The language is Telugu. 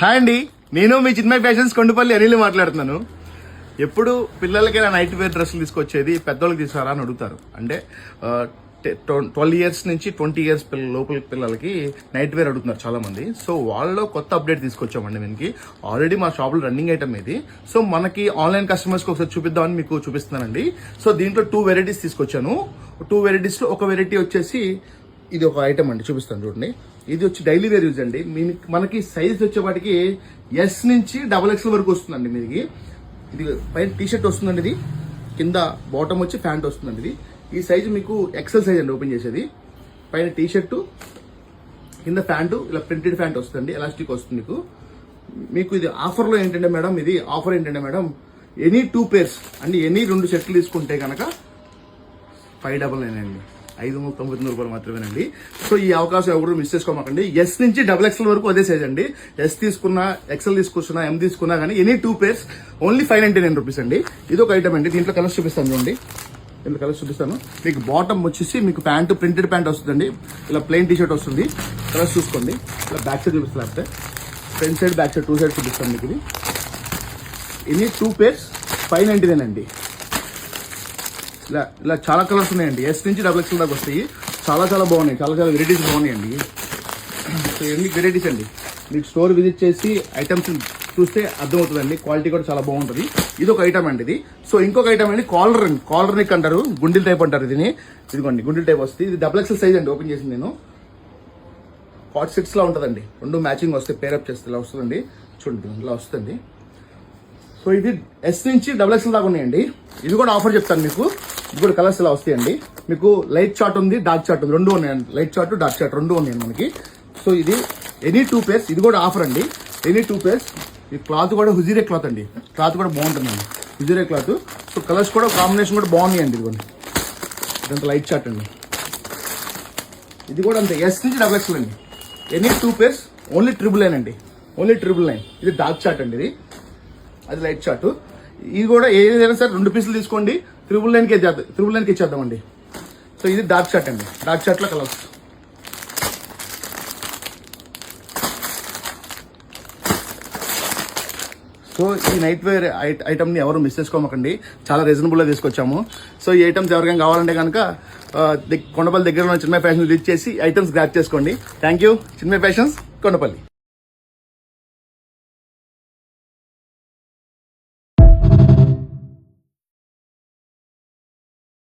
హాయ్ అండి, నేను మీ చిన్మయ్ ఫ్యాషన్స్ కొండపల్లి అనిల్ మాట్లాడుతున్నాను. ఎప్పుడు పిల్లలకైనా నైట్ వేర్ డ్రెస్సులు తీసుకొచ్చేది పెద్దోళ్ళకి తీసుకురా అని అడుగుతారు. అంటే 12 years నుంచి 20 years లోపల పిల్లలకి నైట్ వేర్ అడుగుతున్నారు చాలా మంది. సో వాళ్ళలో కొత్త అప్డేట్ తీసుకొచ్చామండి. దీనికి ఆల్రెడీ మా షాప్లో రన్నింగ్ ఐటమ్ ఇది. సో మనకి ఆన్లైన్ కస్టమర్స్కి ఒకసారి చూపిద్దామని మీకు చూపిస్తున్నానండి. సో దీంట్లో 2 varieties తీసుకొచ్చాను. 2 varieties లో ఒక వెరైటీ వచ్చేసి ఇది ఒక ఐటమ్ అండి, చూపిస్తాను చూడండి. ఇది వచ్చి డైలీ వేర్ యూజ్ అండి. మనకి సైజ్ వచ్చేపాటికి S నుంచి XXL వరకు వస్తుందండి. మీది ఇది పైన టీషర్ట్ వస్తుందండి, ఇది కింద బాటమ్ వచ్చి ప్యాంట్ వస్తుందండి. ఇది ఈ సైజు మీకు XL సైజ్ అండి. ఓపెన్ చేసేది పైన టీషర్టు కింద ప్యాంటు, ఇలా ప్రింటెడ్ ప్యాంట్ వస్తుందండి, ఎలాస్టిక్ వస్తుంది మీకు. ఇది ఆఫర్లో ఏంటంటే మేడం, ఇది ఆఫర్ ఏంటంటే మేడం, ఎనీ 2 pairs అండి, ఎనీ 2 సెట్లు తీసుకుంటే కనుక 599 అండి, 599 మాత్రమేనండి. సో ఈ అవకాశం ఎవరు మిస్ చేసుకోమాకండి. S నుంచి XXL వరకు అదే సైజ్ అండి. S తీసుకున్నా, XL తీసుకున్నా, M తీసుకున్నా కానీ ఎనీ 2 pairs ఓన్లీ 599 రూపీస్ అండి. ఇది ఒక ఐటమ్ అండి. దీంట్లో కలర్స్ చూపిస్తాను చూడండి. దీంట్లో కలర్స్ చూపిస్తాను. మీకు బాటమ్ వచ్చేసి మీకు ప్యాంటు ప్రింటెడ్ ప్యాంట్ వస్తుందండి, ఇలా ప్లెయిన్ టీ షర్ట్ వస్తుంది. కలర్స్ చూసుకోండి. ఇలా బ్యాక్ సైడ్ చూపిస్తాను, లేకపోతే front side back side 2 side చూపిస్తాను మీకు. ఇది ఎనీ 2 pairs 599 అండి. ఇలా చాలా కలర్స్ ఉన్నాయండి. S నుంచి XXL దాకా వస్తాయి. చాలా చాలా బాగున్నాయి, చాలా చాలా వెరైటీస్ బాగున్నాయండి. సో ఎన్ని వెరైటీస్ అండి. మీకు స్టోర్ విజిట్ చేసి ఐటమ్స్ చూస్తే అర్థమవుతుందండి. క్వాలిటీ కూడా చాలా బాగుంటుంది. ఇది ఒక ఐటమ్ అండి. ఇది సో ఇంకొక ఐటమ్ అండి, కాలర్ నెక్ అంటారు, గుండిల్ టైప్ అంటారు. దీన్ని ఇదిగోండి గుండిల్ టైప్ వస్తుంది. ఇది XXL సైజ్ అండి. ఓపెన్ చేసింది నేను. కాట్ సెట్స్ లా ఉంటుందండి, 2 మ్యాచింగ్ వస్తాయి, పేరప్ చేస్తే ఇలా వస్తుందండి. చూడండి ఇలా వస్తుంది. సో ఇది S నుంచి XXL దాకా ఉన్నాయండి. ఇది కూడా ఆఫర్ చెప్తాను మీకు. ఇది కూడా కలర్స్ ఇలా వస్తాయండి. మీకు లైట్ చార్ట్ ఉంది, డార్క్ చార్ట్ ఉంది, 2 ఉన్నాయండి. లైట్ చార్ట్, డార్క్ చార్ట్ 2 ఉన్నాయండి మనకి. సో ఇది ఎనీ 2 pairs. ఇది కూడా ఆఫర్ అండి, ఎనీ 2 pairs. ఈ క్లాత్ కూడా హుజీరే క్లాత్ అండి. క్లాత్ కూడా బాగుంటుందండి, హుజీరే క్లాత్. సో కలర్స్ కూడా కాంబినేషన్ కూడా బాగున్నాయండి. ఇదిగోండి ఇదంతా లైట్ చార్ట్ అండి. ఇది కూడా అంతే, S నుంచి XXL అండి. ఎనీ 2 pairs ఓన్లీ 999 అండి, ఓన్లీ 999. ఇది డార్క్ చార్ట్ అండి, ఇది అది లైట్ చార్ట్. ఇది కూడా ఏదైనా సరే 2 పీసులు తీసుకోండి, 999కి ఇచ్చేద్దామండి. సో ఇది డార్క్ చార్ట్ అండి. డార్క్ చార్ట్లో కలర్స్. సో ఈ నైట్ వేర్ ఐటమ్ని ఎవరు మిస్ చేసుకోమకండి, చాలా రీజనబుల్గా తీసుకొచ్చాము. సో ఈ ఐటమ్స్ ఎవరికైనా కావాలంటే కనుక కొండపల్లి దగ్గర ఉన్న చిన్మయ్ ఫ్యాషన్స్ విజిట్ చేసి ఐటమ్స్ గ్రాప్ చేసుకోండి. Thank you. Chinmay fashions Kondapalli.